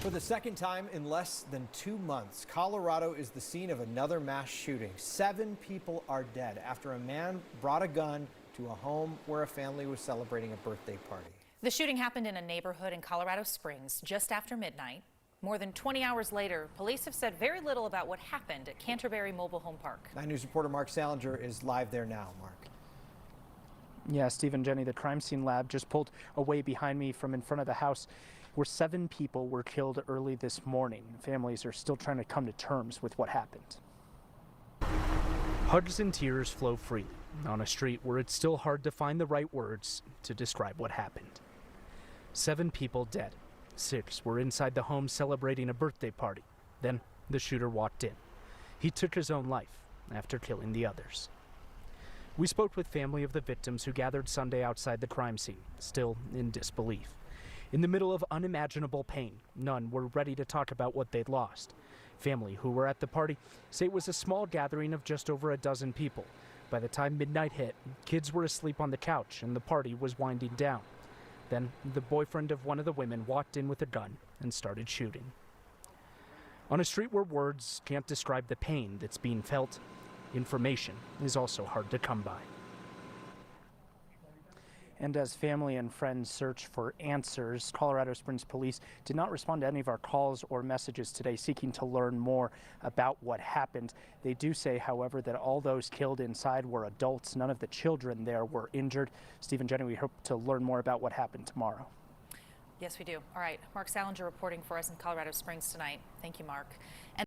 For the second time in less than 2 months, Colorado is the scene of another mass shooting. 7 people are dead after a man brought a gun to a home where a family was celebrating a birthday party. The shooting happened in a neighborhood in Colorado Springs just after midnight. More than 20 hours later, police have said very little about what happened at Canterbury Mobile Home Park. 9 News reporter Mark Salinger is live there now. Mark. Yeah, Steve and Jenny, the crime scene lab just pulled away behind me from in front of the house where 7 people were killed early this morning. Families are still trying to come to terms with what happened. Hugs and tears flow freely on a street where it's still hard to find the right words to describe what happened. 7 people dead. 6 were inside the home celebrating a birthday party. Then the shooter walked in. He took his own life after killing the others. We spoke with family of the victims who gathered Sunday outside the crime scene, still in disbelief. In the middle of unimaginable pain, none were ready to talk about what they'd lost. Family who were at the party say it was a small gathering of just over a dozen people. By the time midnight hit, kids were asleep on the couch and the party was winding down. Then the boyfriend of one of the women walked in with a gun and started shooting. On a street where words can't describe the pain that's being felt, information is also hard to come by. And as family and friends search for answers, Colorado Springs police did not respond to any of our calls or messages today seeking to learn more about what happened. They do say, however, that all those killed inside were adults. None of the children there were injured. Steve and Jenny, we hope to learn more about what happened tomorrow. Yes, we do. All right, Mark Salinger reporting for us in Colorado Springs tonight. Thank you, Mark.